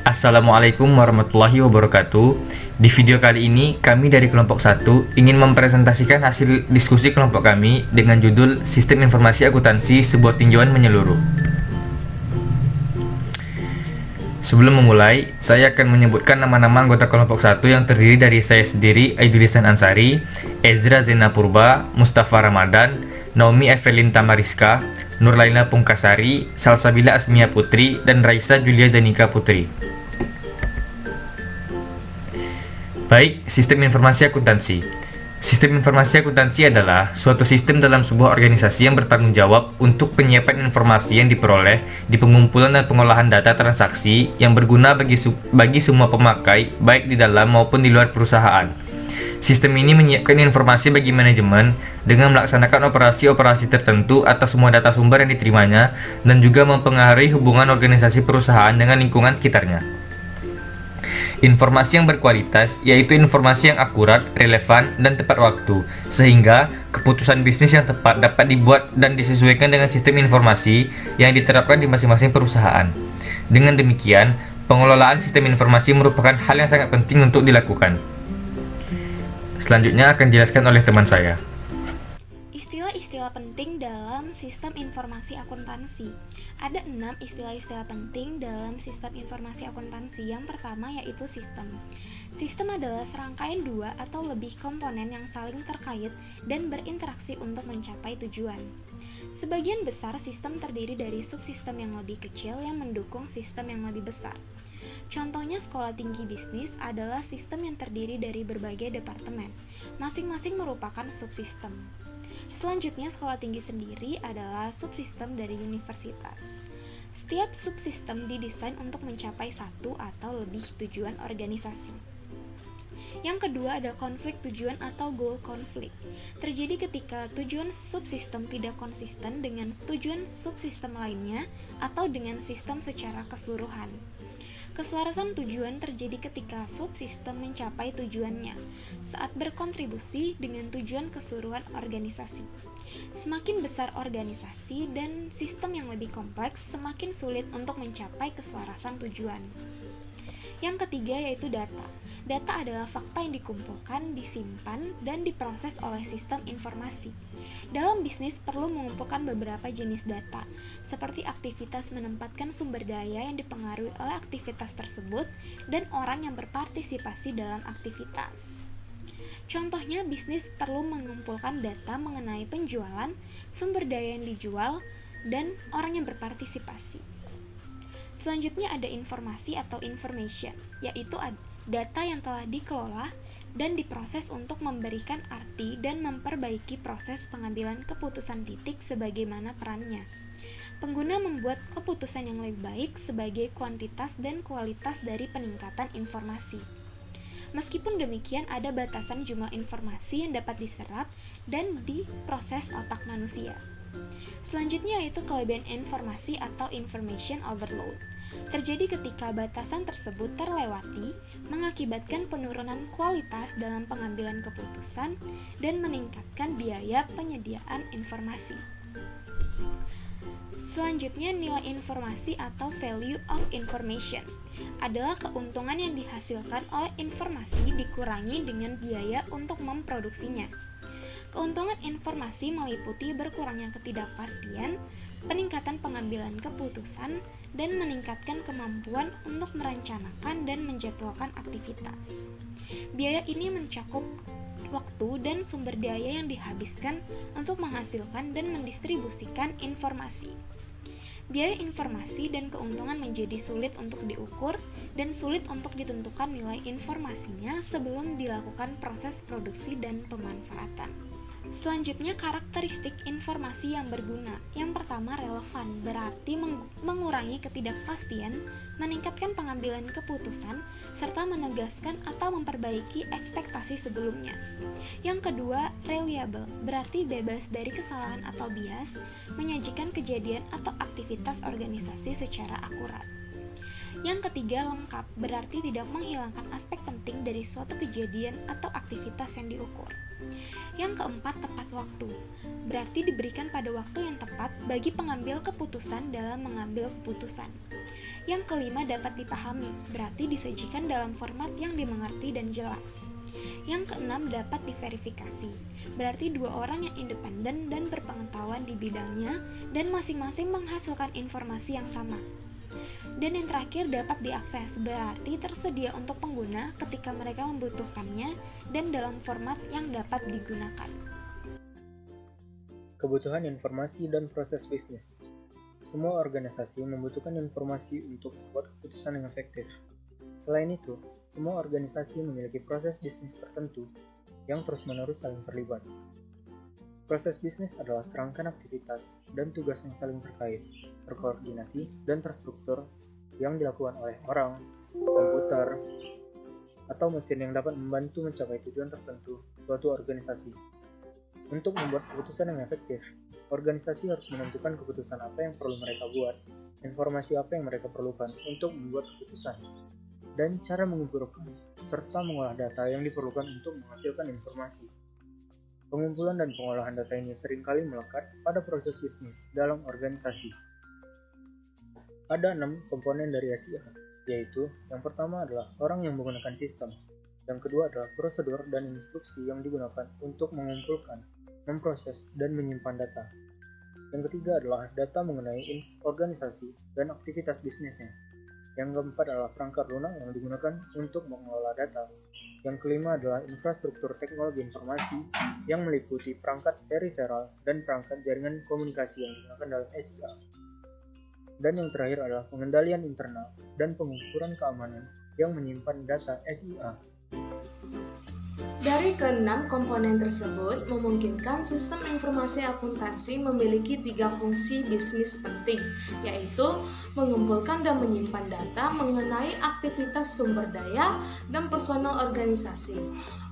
Assalamualaikum warahmatullahi wabarakatuh. Di video kali ini, kami dari kelompok 1 ingin mempresentasikan hasil diskusi kelompok kami dengan judul Sistem Informasi Akuntansi Sebuah Tinjauan Menyeluruh. Sebelum memulai, saya akan menyebutkan nama-nama anggota kelompok 1 yang terdiri dari saya sendiri, Aidul Ihsan Ansari, Ezra Zena Purba, Mustafa Ramadan, Naomi Evelyn Tamariska, Nurlaila Pungkasari, Salsabila Asmia Putri, dan Raisa Julia Janika Putri. Baik, sistem informasi akuntansi. Sistem informasi akuntansi adalah suatu sistem dalam sebuah organisasi yang bertanggung jawab untuk penyiapan informasi yang diperoleh di pengumpulan dan pengolahan data transaksi yang berguna bagi semua pemakai, baik di dalam maupun di luar perusahaan. Sistem ini menyiapkan informasi bagi manajemen dengan melaksanakan operasi-operasi tertentu atas semua data sumber yang diterimanya dan juga mempengaruhi hubungan organisasi perusahaan dengan lingkungan sekitarnya. Informasi yang berkualitas yaitu informasi yang akurat, relevan, dan tepat waktu, sehingga keputusan bisnis yang tepat dapat dibuat dan disesuaikan dengan sistem informasi yang diterapkan di masing-masing perusahaan. Dengan demikian, pengelolaan sistem informasi merupakan hal yang sangat penting untuk dilakukan. Selanjutnya akan dijelaskan oleh teman saya. Istilah-istilah penting dalam sistem informasi akuntansi. Ada 6 istilah-istilah penting dalam sistem informasi akuntansi. Yang pertama yaitu sistem. Sistem adalah serangkaian dua atau lebih komponen yang saling terkait dan berinteraksi untuk mencapai tujuan. Sebagian besar sistem terdiri dari subsistem yang lebih kecil yang mendukung sistem yang lebih besar. Contohnya sekolah tinggi bisnis adalah sistem yang terdiri dari berbagai departemen, masing-masing merupakan subsistem. Selanjutnya, sekolah tinggi sendiri adalah subsistem dari universitas. Setiap subsistem didesain untuk mencapai satu atau lebih tujuan organisasi. Yang kedua ada konflik tujuan atau goal conflict. Terjadi ketika tujuan subsistem tidak konsisten dengan tujuan subsistem lainnya atau dengan sistem secara keseluruhan. Keselarasan tujuan terjadi ketika subsistem mencapai tujuannya saat berkontribusi dengan tujuan keseluruhan organisasi. Semakin besar organisasi dan sistem yang lebih kompleks, semakin sulit untuk mencapai keselarasan tujuan. Yang ketiga yaitu data. Data adalah fakta yang dikumpulkan, disimpan, dan diproses oleh sistem informasi. Dalam bisnis perlu mengumpulkan beberapa jenis data, seperti aktivitas menempatkan sumber daya yang dipengaruhi oleh aktivitas tersebut dan orang yang berpartisipasi dalam aktivitas. Contohnya, bisnis perlu mengumpulkan data mengenai penjualan, sumber daya yang dijual, dan orang yang berpartisipasi. Selanjutnya ada informasi atau information, yaitu data yang telah dikelola dan diproses untuk memberikan arti dan memperbaiki proses pengambilan keputusan titik sebagaimana perannya. Pengguna membuat keputusan yang lebih baik sebagai kuantitas dan kualitas dari peningkatan informasi. Meskipun demikian, ada batasan jumlah informasi yang dapat diserap dan diproses otak manusia. Selanjutnya yaitu kelebihan informasi atau information overload. Terjadi ketika batasan tersebut terlewati, mengakibatkan penurunan kualitas dalam pengambilan keputusan dan meningkatkan biaya penyediaan informasi. Selanjutnya, nilai informasi atau value of information adalah keuntungan yang dihasilkan oleh informasi dikurangi dengan biaya untuk memproduksinya. Keuntungan informasi meliputi berkurangnya ketidakpastian, peningkatan pengambilan keputusan, dan meningkatkan kemampuan untuk merencanakan dan menjadwalkan aktivitas. Biaya ini mencakup waktu dan sumber daya yang dihabiskan untuk menghasilkan dan mendistribusikan informasi. Biaya informasi dan keuntungan menjadi sulit untuk diukur dan sulit untuk ditentukan nilai informasinya sebelum dilakukan proses produksi dan pemanfaatan. Selanjutnya, karakteristik informasi yang berguna. Yang pertama, relevan, berarti mengurangi ketidakpastian, meningkatkan pengambilan keputusan, serta menegaskan atau memperbaiki ekspektasi sebelumnya. Yang kedua, reliable, berarti bebas dari kesalahan atau bias, menyajikan kejadian atau aktivitas organisasi secara akurat. Yang ketiga, lengkap, berarti tidak menghilangkan aspek penting dari suatu kejadian atau aktivitas yang diukur. Yang keempat, tepat waktu, berarti diberikan pada waktu yang tepat bagi pengambil keputusan dalam mengambil keputusan. Yang kelima, dapat dipahami, berarti disajikan dalam format yang dimengerti dan jelas. Yang keenam, dapat diverifikasi, berarti dua orang yang independen dan berpengetahuan di bidangnya dan masing-masing menghasilkan informasi yang sama. Dan yang terakhir, dapat diakses, berarti tersedia untuk pengguna ketika mereka membutuhkannya dan dalam format yang dapat digunakan. Kebutuhan informasi dan proses bisnis. Semua organisasi membutuhkan informasi untuk membuat keputusan yang efektif. Selain itu, semua organisasi memiliki proses bisnis tertentu yang terus-menerus saling terlibat. Proses bisnis adalah serangkaian aktivitas dan tugas yang saling terkait, terkoordinasi, dan terstruktur yang dilakukan oleh orang, komputer, atau mesin yang dapat membantu mencapai tujuan tertentu suatu organisasi. Untuk membuat keputusan yang efektif, organisasi harus menentukan keputusan apa yang perlu mereka buat, informasi apa yang mereka perlukan untuk membuat keputusan, dan cara mengumpulkan serta mengolah data yang diperlukan untuk menghasilkan informasi. Pengumpulan dan pengolahan data ini seringkali melekat pada proses bisnis dalam organisasi. Ada 6 komponen dari SIA, yaitu yang pertama adalah orang yang menggunakan sistem, yang kedua adalah prosedur dan instruksi yang digunakan untuk mengumpulkan, memproses, dan menyimpan data. Yang ketiga adalah data mengenai organisasi dan aktivitas bisnisnya. Yang keempat adalah perangkat lunak yang digunakan untuk mengelola data. Yang kelima adalah infrastruktur teknologi informasi yang meliputi perangkat periferal dan perangkat jaringan komunikasi yang digunakan dalam SIA. Dan yang terakhir adalah pengendalian internal dan pengukuran keamanan yang menyimpan data SIA. Dari ke-6 komponen tersebut memungkinkan sistem informasi akuntansi memiliki 3 fungsi bisnis penting, yaitu mengumpulkan dan menyimpan data mengenai aktivitas sumber daya dan personel organisasi.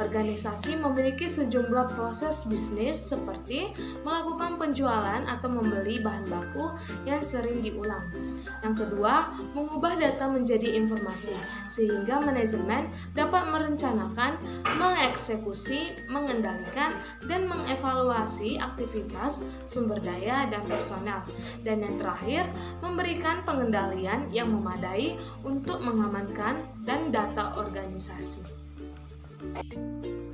Organisasi memiliki sejumlah proses bisnis seperti melakukan penjualan atau membeli bahan baku yang sering diulang. Yang kedua, mengubah data menjadi informasi, sehingga manajemen dapat merencanakan, mengeksekusi, mengendalikan, dan mengevaluasi aktivitas sumber daya dan personel. Dan yang terakhir, memberikan pengendalian yang memadai untuk mengamankan dan data organisasi.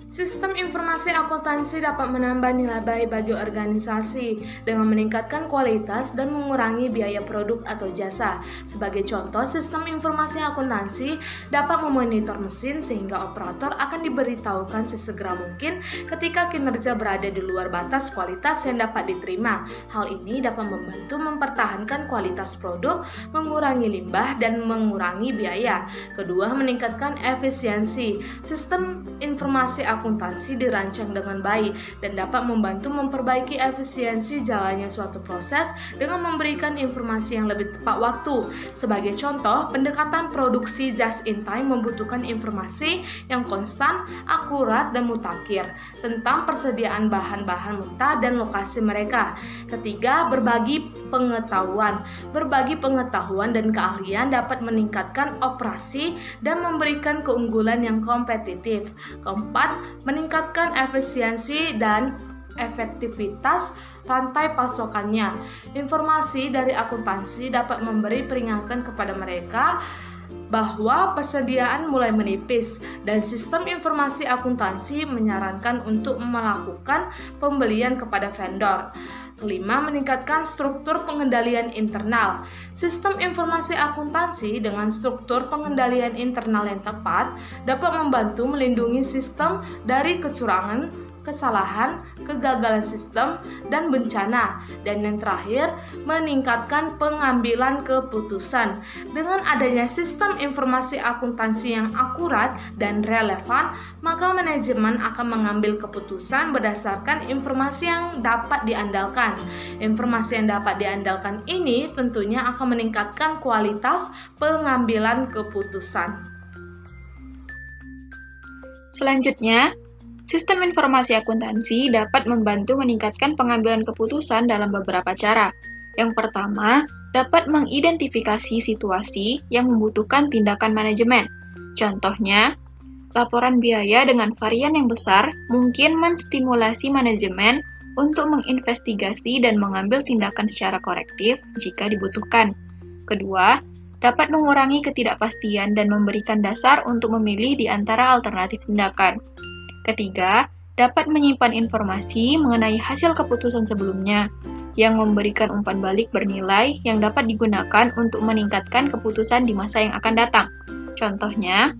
Sistem informasi akuntansi dapat menambah nilai baik bagi organisasi dengan meningkatkan kualitas dan mengurangi biaya produk atau jasa. Sebagai contoh, sistem informasi akuntansi dapat memonitor mesin sehingga operator akan diberitahukan sesegera mungkin ketika kinerja berada di luar batas kualitas yang dapat diterima. Hal ini dapat membantu mempertahankan kualitas produk, mengurangi limbah, dan mengurangi biaya. Kedua, meningkatkan efisiensi. Sistem informasi akuntansi dirancang dengan baik dan dapat membantu memperbaiki efisiensi jalannya suatu proses dengan memberikan informasi yang lebih tepat waktu. Sebagai contoh, pendekatan produksi just in time membutuhkan informasi yang konstan, akurat, dan mutakhir tentang persediaan bahan-bahan mentah dan lokasi mereka. Ketiga, berbagi pengetahuan. Berbagi pengetahuan dan keahlian dapat meningkatkan operasi dan memberikan keunggulan yang kompetitif. Keempat, meningkatkan efisiensi dan efektivitas rantai pasokannya. Informasi dari akuntansi dapat memberi peringatan kepada mereka bahwa persediaan mulai menipis dan sistem informasi akuntansi menyarankan untuk melakukan pembelian kepada vendor. Kelima, meningkatkan struktur pengendalian internal. Sistem informasi akuntansi dengan struktur pengendalian internal yang tepat dapat membantu melindungi sistem dari kecurangan, kesalahan, kegagalan sistem, dan bencana. Dan yang terakhir, meningkatkan pengambilan keputusan. Dengan adanya sistem informasi akuntansi yang akurat dan relevan, maka manajemen akan mengambil keputusan berdasarkan informasi yang dapat diandalkan. Informasi yang dapat diandalkan ini tentunya akan meningkatkan kualitas pengambilan keputusan. Selanjutnya, sistem informasi akuntansi dapat membantu meningkatkan pengambilan keputusan dalam beberapa cara. Yang pertama, dapat mengidentifikasi situasi yang membutuhkan tindakan manajemen. Contohnya, laporan biaya dengan varian yang besar mungkin menstimulasi manajemen untuk menginvestigasi dan mengambil tindakan secara korektif jika dibutuhkan. Kedua, dapat mengurangi ketidakpastian dan memberikan dasar untuk memilih di antara alternatif tindakan. Ketiga, dapat menyimpan informasi mengenai hasil keputusan sebelumnya, yang memberikan umpan balik bernilai yang dapat digunakan untuk meningkatkan keputusan di masa yang akan datang. Contohnya,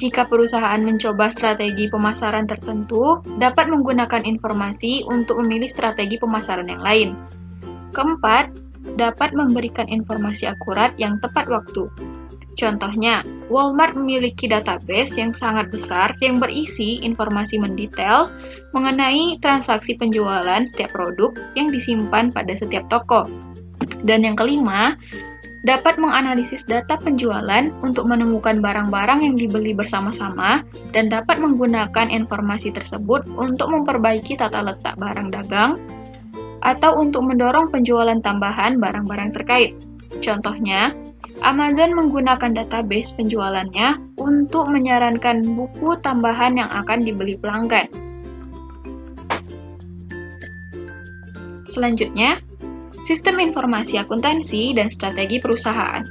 jika perusahaan mencoba strategi pemasaran tertentu, dapat menggunakan informasi untuk memilih strategi pemasaran yang lain. Keempat, dapat memberikan informasi akurat yang tepat waktu. Contohnya, Walmart memiliki database yang sangat besar yang berisi informasi mendetail mengenai transaksi penjualan setiap produk yang disimpan pada setiap toko. Dan yang kelima, dapat menganalisis data penjualan untuk menemukan barang-barang yang dibeli bersama-sama dan dapat menggunakan informasi tersebut untuk memperbaiki tata letak barang dagang atau untuk mendorong penjualan tambahan barang-barang terkait. Contohnya, Amazon menggunakan database penjualannya untuk menyarankan buku tambahan yang akan dibeli pelanggan. Selanjutnya, sistem informasi akuntansi dan strategi perusahaan.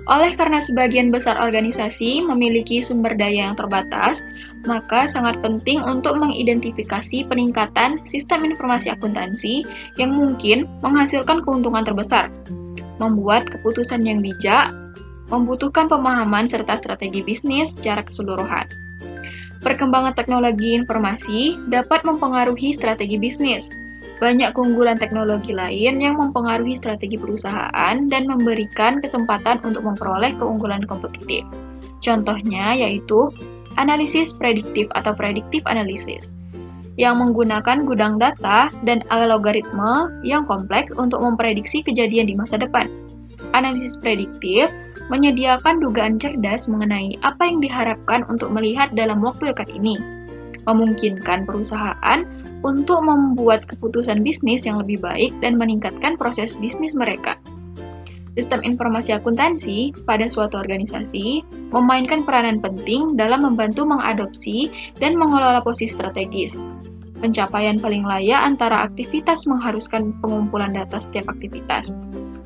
Oleh karena sebagian besar organisasi memiliki sumber daya yang terbatas, maka sangat penting untuk mengidentifikasi peningkatan sistem informasi akuntansi yang mungkin menghasilkan keuntungan terbesar. Membuat keputusan yang bijak membutuhkan pemahaman serta strategi bisnis secara keseluruhan. Perkembangan teknologi informasi dapat mempengaruhi strategi bisnis. Banyak keunggulan teknologi lain yang mempengaruhi strategi perusahaan dan memberikan kesempatan untuk memperoleh keunggulan kompetitif. Contohnya yaitu analisis prediktif atau predictive analysis, yang menggunakan gudang data dan algoritma yang kompleks untuk memprediksi kejadian di masa depan. Analisis prediktif menyediakan dugaan cerdas mengenai apa yang diharapkan untuk melihat dalam waktu dekat ini, memungkinkan perusahaan untuk membuat keputusan bisnis yang lebih baik dan meningkatkan proses bisnis mereka. Sistem informasi akuntansi pada suatu organisasi memainkan peranan penting dalam membantu mengadopsi dan mengelola posisi strategis. Pencapaian paling layak antara aktivitas mengharuskan pengumpulan data setiap aktivitas.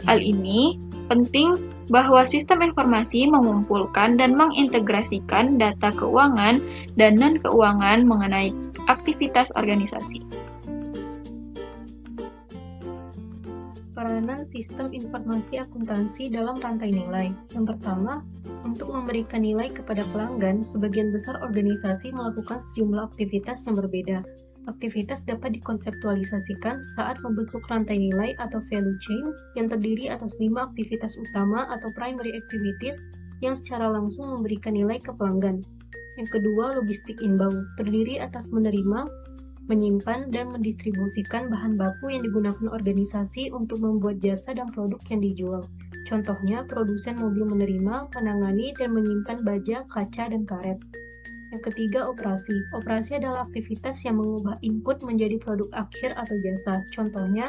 Hal ini penting bahwa sistem informasi mengumpulkan dan mengintegrasikan data keuangan dan non-keuangan mengenai aktivitas organisasi. Peranan sistem informasi akuntansi dalam rantai nilai. Yang pertama, untuk memberikan nilai kepada pelanggan, sebagian besar organisasi melakukan sejumlah aktivitas yang berbeda. Aktivitas dapat dikonseptualisasikan saat membentuk rantai nilai atau value chain yang terdiri atas 5 aktivitas utama atau primary activities yang secara langsung memberikan nilai ke pelanggan. Yang kedua, logistik inbound, terdiri atas menerima, menyimpan, dan mendistribusikan bahan baku yang digunakan organisasi untuk membuat jasa dan produk yang dijual. Contohnya, produsen mobil menerima, menangani, dan menyimpan baja, kaca, dan karet. Yang ketiga, operasi. Operasi adalah aktivitas yang mengubah input menjadi produk akhir atau jasa. Contohnya,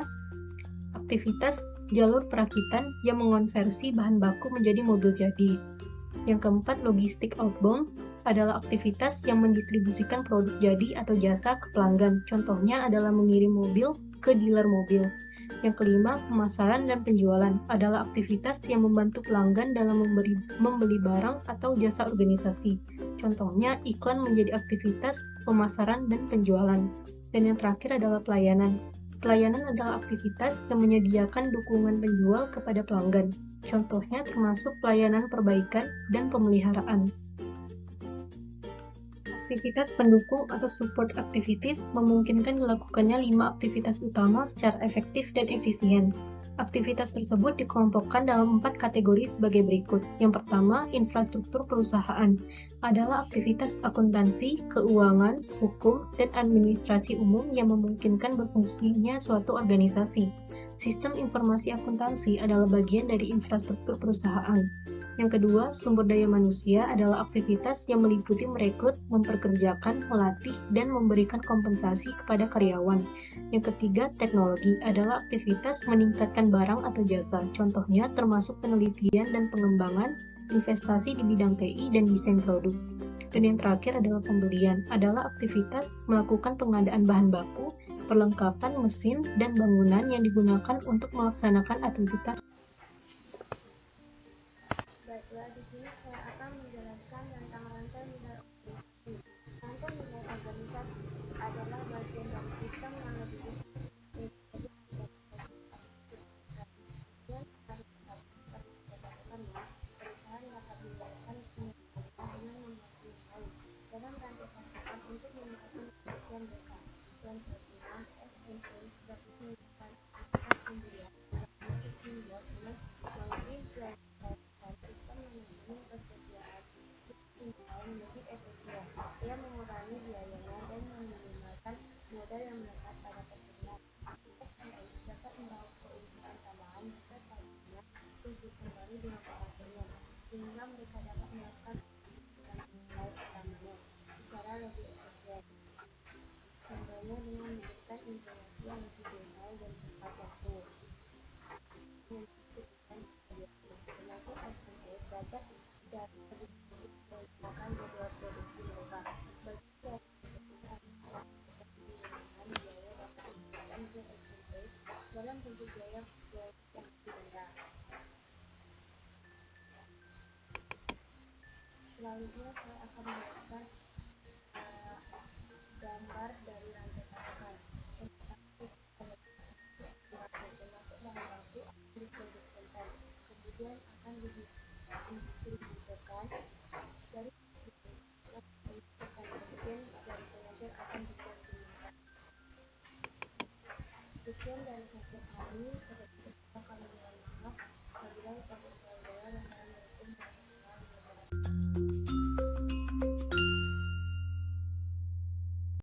aktivitas jalur perakitan yang mengonversi bahan baku menjadi mobil jadi. Yang keempat, logistik outbound adalah aktivitas yang mendistribusikan produk jadi atau jasa ke pelanggan. Contohnya adalah mengirim mobil ke dealer mobil. Yang kelima, pemasaran dan penjualan adalah aktivitas yang membantu pelanggan dalam membeli barang atau jasa organisasi. Contohnya, iklan menjadi aktivitas pemasaran dan penjualan. Dan yang terakhir adalah pelayanan. Pelayanan adalah aktivitas yang menyediakan dukungan penjual kepada pelanggan. Contohnya termasuk pelayanan perbaikan dan pemeliharaan. Aktivitas pendukung atau support activities memungkinkan dilakukannya 5 aktivitas utama secara efektif dan efisien. Aktivitas tersebut dikelompokkan dalam 4 kategori sebagai berikut. Yang pertama, infrastruktur perusahaan adalah aktivitas akuntansi, keuangan, hukum, dan administrasi umum yang memungkinkan berfungsinya suatu organisasi. Sistem informasi akuntansi adalah bagian dari infrastruktur perusahaan. Yang kedua, sumber daya manusia adalah aktivitas yang meliputi merekrut, memperkerjakan, melatih, dan memberikan kompensasi kepada karyawan. Yang ketiga, teknologi adalah aktivitas meningkatkan barang atau jasa. Contohnya termasuk penelitian dan pengembangan, investasi di bidang TI, dan desain produk. Dan yang terakhir adalah pembelian, adalah aktivitas melakukan pengadaan bahan baku, perlengkapan mesin, dan bangunan yang digunakan untuk melaksanakan aktivitas. pekerjaan untuk meningkatkan kebersihan mereka. Dan ketiga, SMP dapat meningkatkan aktivitas pembelian untuk membuat dengan melalui pelayanan sistem manajemen persediaan yang lebih efisien. Ia mengurangi biayanya dan meminimalkan modal yang melekat pada pekerjaan. SMS dapat membawa keuntungan tambahan jika tarifnya setuju kembali dengan operatornya, sehingga mereka dapat melakukan nilai utamanya secara lebih efisien. Contohnya dengan memberikan informasi yang lebih detail dan tepat waktu. Termasuk SMS dapat menggunakan jadwal produksi mereka. Bagi biaya dapat digunakan ke SMS dalam bentuk biaya yang lebih rendah. Selanjutnya saya akan menjelaskan gambar dari rantai pasokan. Termasuk bahan baku akan diproduksikan, kemudian akan didistribusikan dari kemudian dari pengecer akan dikonsumsikan. Sekian dari sesi kami, akan mohon maaf apabila